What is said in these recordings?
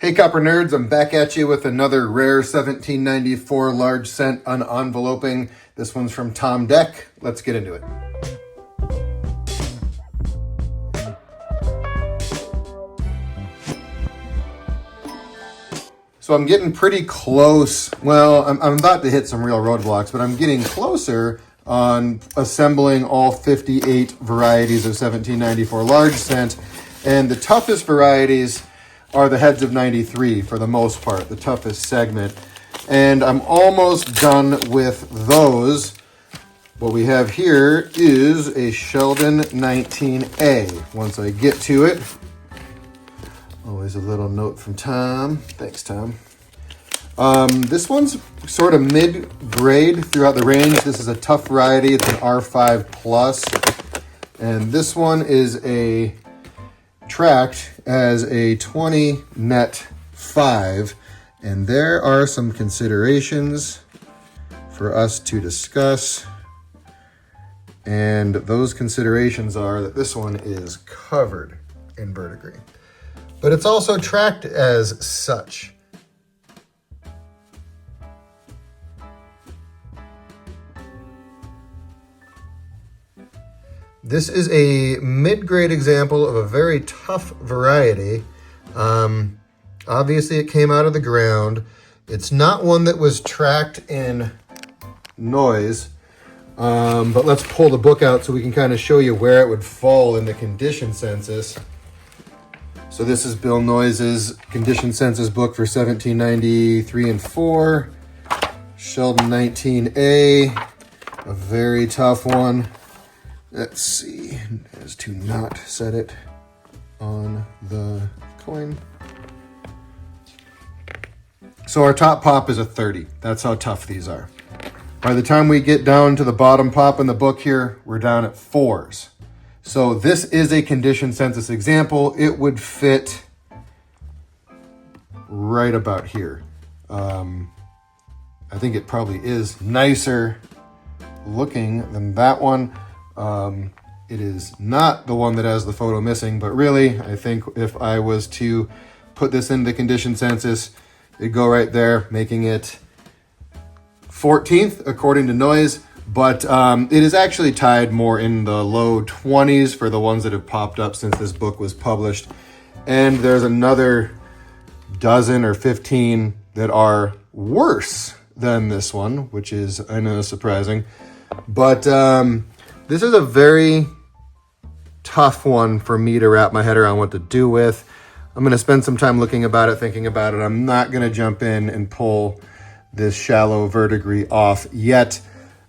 Hey Copper Nerds, I'm back at you with another rare 1794 Large Cent unenveloping. This one's from Tom Deck. Let's get into it. So I'm getting pretty close. Well, I'm about to hit some real roadblocks, but I'm getting closer on assembling all 58 varieties of 1794 Large Cent. And the toughest varieties are the heads of 93 for the most part, the toughest segment. And I'm almost done with those. What we have here is a Sheldon 19A. Once I get to it, always a little note from Tom. Thanks, Tom. This one's sort of mid-grade throughout the range. This is a tough variety. It's an R5 plus. And this one is a tracked as a 20 net 5. And there are some considerations for us to discuss. And those considerations are that this one is covered in verdigris, but it's also tracked as such. This is a mid-grade example of a very tough variety. Obviously, it came out of the ground. It's not one that was tracked in noise, but let's pull the book out so we can kind of show you where it would fall in the condition census. So this is Bill Noyes' condition census book for 1793 and 4. Sheldon 19A, a very tough one. Let's see, as to not set it on the coin. So our top pop is a 30. That's how tough these are. By the time we get down to the bottom pop in the book here, we're down at 4s. So this is a condition census example. It would fit right about here. I think it probably is nicer looking than that one. It is not the one that has the photo missing, but really, I think if I was to put this in the condition census, it'd go right there, making it 14th according to Noyes, but it is actually tied more in the low 20s for the ones that have popped up since this book was published. And there's another dozen or 15 that are worse than this one, which is, I know, surprising. But this is a very tough one for me to wrap my head around what to do with. I'm going to spend some time looking about it, thinking about it. I'm not going to jump in and pull this shallow verdigris off yet.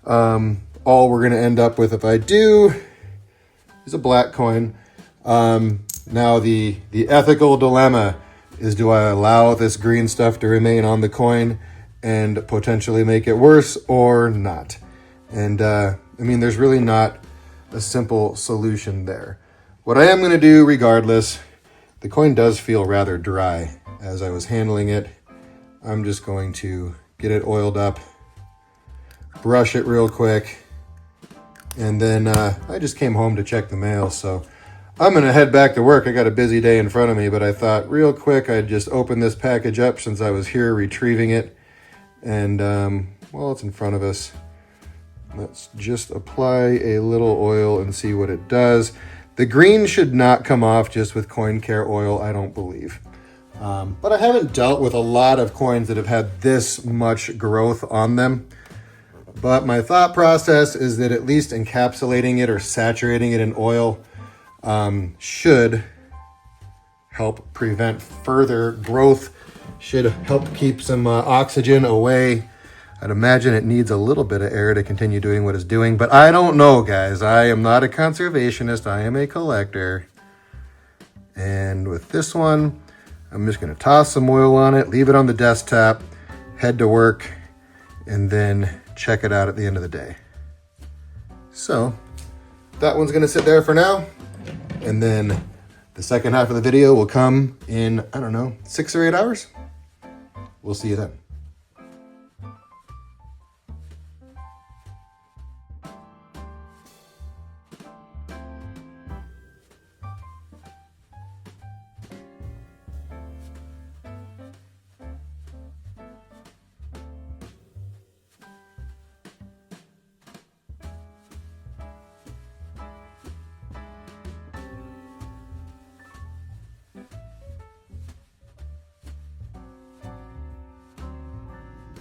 All we're going to end up with, if I do, is a black coin. Now the ethical dilemma is, do I allow this green stuff to remain on the coin and potentially make it worse or not? And I mean, there's really not a simple solution there. What I am going to do regardless, the coin does feel rather dry as I was handling it. I'm just going to get it oiled up, brush it real quick, and then I just came home to check the mail, so I'm going to head back to work. I got a busy day in front of me, but I thought real quick I'd just open this package up since I was here retrieving it. And, well, it's in front of us. Let's just apply a little oil and see what it does. The green should not come off just with coin care oil, I don't believe. But I haven't dealt with a lot of coins that have had this much growth on them. But my thought process is that at least encapsulating it or saturating it in oil should help prevent further growth, should help keep some oxygen away. I'd imagine it needs a little bit of air to continue doing what it's doing, but I don't know, guys. I am not a conservationist. I am a collector. And with this one, I'm just going to toss some oil on it, leave it on the desktop, head to work, and then check it out at the end of the day. So that one's going to sit there for now. And then the second half of the video will come in, I don't know, 6 or 8 hours. We'll see you then.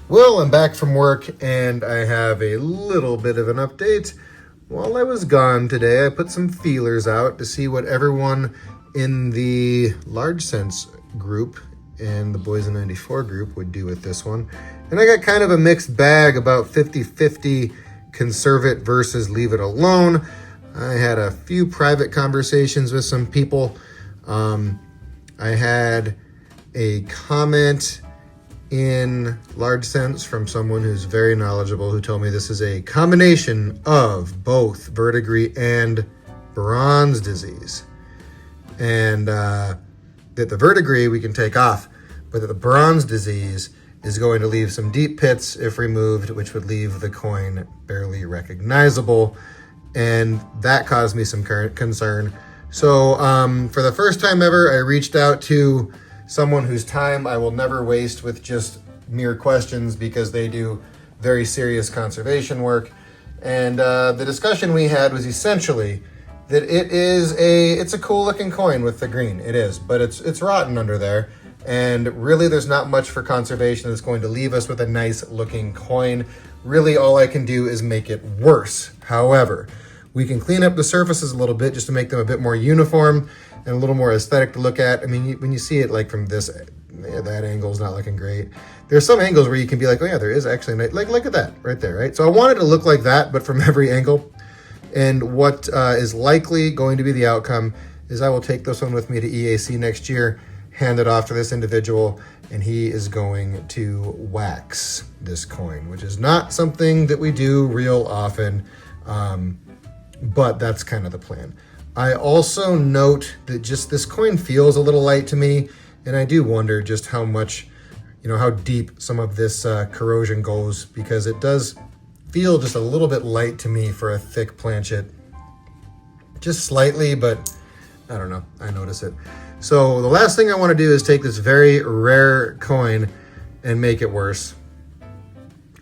Well, I'm back from work and I have a little bit of an update. While I was gone today, I put some feelers out to see what everyone in the Large Cent group and the Boys in 94 group would do with this one. And I got kind of a mixed bag, about 50-50 conserve it versus leave it alone. I had a few private conversations with some people. I had a comment in Large Cents from someone who's very knowledgeable, who told me this is a combination of both verdigris and bronze disease, and that the verdigris we can take off, but that the bronze disease is going to leave some deep pits if removed, which would leave the coin barely recognizable, and that caused me some concern. So for the first time ever, I reached out to someone whose time I will never waste with just mere questions, because they do very serious conservation work. And the discussion we had was essentially that it's a cool looking coin with the green. It is, but it's rotten under there. And really there's not much for conservation that's going to leave us with a nice looking coin. Really all I can do is make it worse. However, we can clean up the surfaces a little bit just to make them a bit more uniform and a little more aesthetic to look at. I mean, when you see it like from this, that angle is not looking great. There's some angles where you can be like, oh yeah, there is actually, like look at that right there, right? So I want it to look like that, but from every angle. And what is likely going to be the outcome is I will take this one with me to EAC next year, hand it off to this individual, and he is going to wax this coin, which is not something that we do real often, but that's kind of the plan. I also note that just this coin feels a little light to me, and I do wonder just how much, how deep some of this corrosion goes, because it does feel just a little bit light to me for a thick planchet. Just slightly, but I don't know, I notice it. So the last thing I want to do is take this very rare coin and make it worse.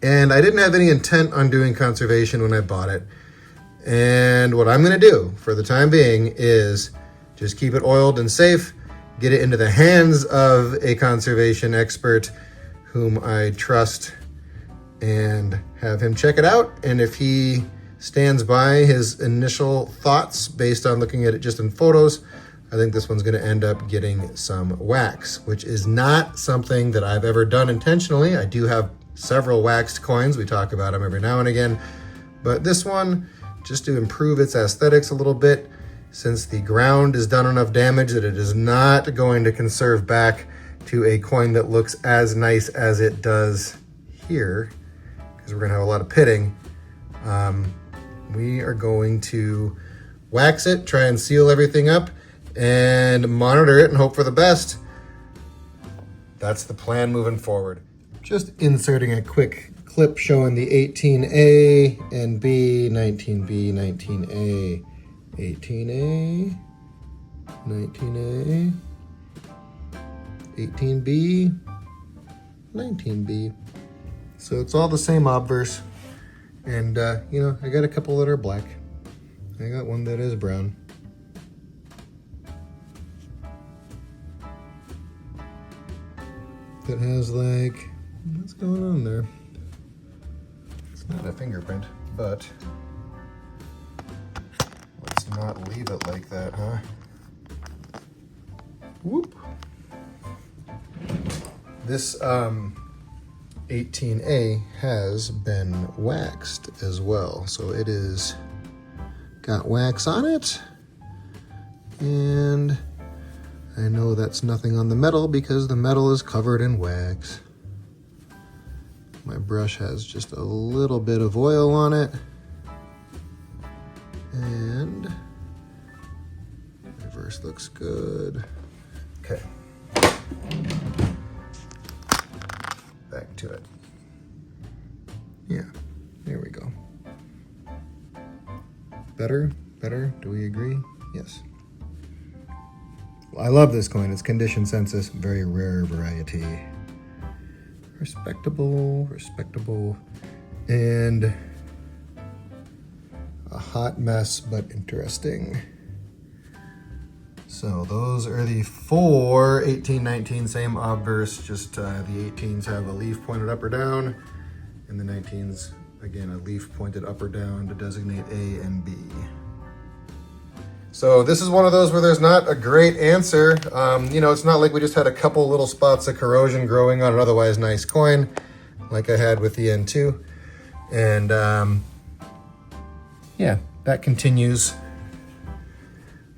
And I didn't have any intent on doing conservation when I bought it. And what I'm going to do for the time being is just keep it oiled and safe, get it into the hands of a conservation expert whom I trust, and have him check it out. And if he stands by his initial thoughts based on looking at it just in photos, I think this one's going to end up getting some wax, which is not something that I've ever done intentionally. I do have several waxed coins. We talk about them every now and again. But this one, just to improve its aesthetics a little bit, since the ground has done enough damage that it is not going to conserve back to a coin that looks as nice as it does here, because we're going to have a lot of pitting. We are going to wax it, try and seal everything up, and monitor it and hope for the best. That's the plan moving forward. Just inserting a quick clip showing the 18A and B, 19B, 19A, 18A, 19A, 18B, 19B. So it's all the same obverse. And, I got a couple that are black. I got one that is brown. That has like, what's going on there? It's not a fingerprint, but let's not leave it like that, huh? Whoop. This 18A has been waxed as well. So it is got wax on it, and I know that's nothing on the metal because the metal is covered in wax. My brush has just a little bit of oil on it, and reverse looks good. Okay. Back to it. Yeah, there we go. Better? Do we agree? Yes. I love this coin. It's condition census, very rare variety. Respectable, and a hot mess, but interesting. So those are the 4 1819, same obverse, just the 18s have a leaf pointed up or down, and the 19s, again, a leaf pointed up or down to designate A and B. So this is one of those where there's not a great answer. You know, it's not like we just had a couple little spots of corrosion growing on an otherwise nice coin, like I had with the N2. And yeah, that continues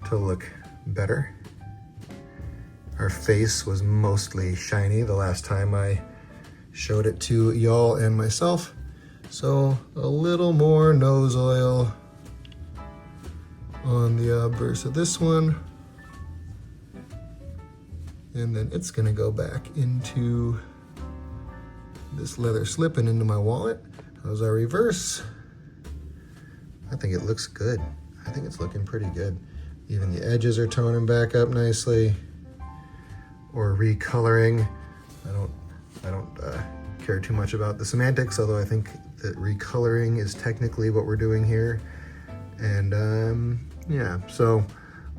to look better. Our face was mostly shiny the last time I showed it to y'all and myself. So a little more nose oil on the obverse of this one. And then it's gonna go back into this leather slip and into my wallet. How's our reverse? I think it looks good. I think it's looking pretty good. Even the edges are toning back up nicely, or recoloring. I don't care too much about the semantics, although I think that recoloring is technically what we're doing here. And yeah, so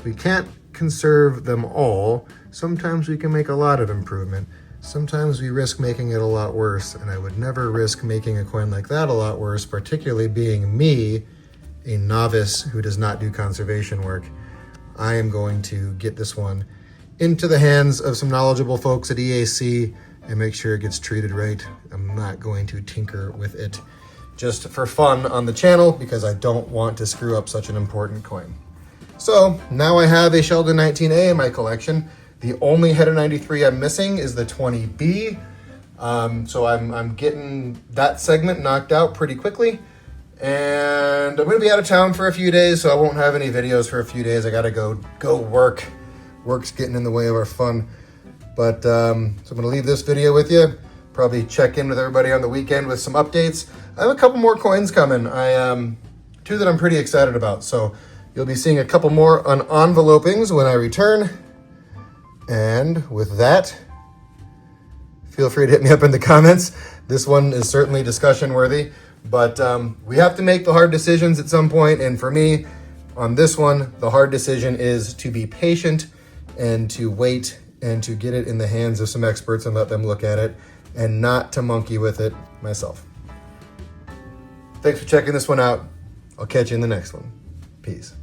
we can't conserve them all. Sometimes we can make a lot of improvement. Sometimes we risk making it a lot worse, and I would never risk making a coin like that a lot worse, particularly being me, a novice who does not do conservation work. I am going to get this one into the hands of some knowledgeable folks at EAC and make sure it gets treated right. I'm not going to tinker with it just for fun on the channel because I don't want to screw up such an important coin. So now I have a Sheldon 19A in my collection. The only header 93 I'm missing is the 20B. So I'm getting that segment knocked out pretty quickly. And I'm gonna be out of town for a few days, so I won't have any videos for a few days. I gotta go work. Work's getting in the way of our fun. But so I'm gonna leave this video with you. Probably check in with everybody on the weekend with some updates. I have a couple more coins coming. Two that I'm pretty excited about. So you'll be seeing a couple more on envelopings when I return. And with that, feel free to hit me up in the comments. This one is certainly discussion worthy. But we have to make the hard decisions at some point, and for me, on this one, the hard decision is to be patient and to wait and to get it in the hands of some experts and let them look at it, and not to monkey with it myself. Thanks for checking this one out. I'll catch you in the next one. Peace.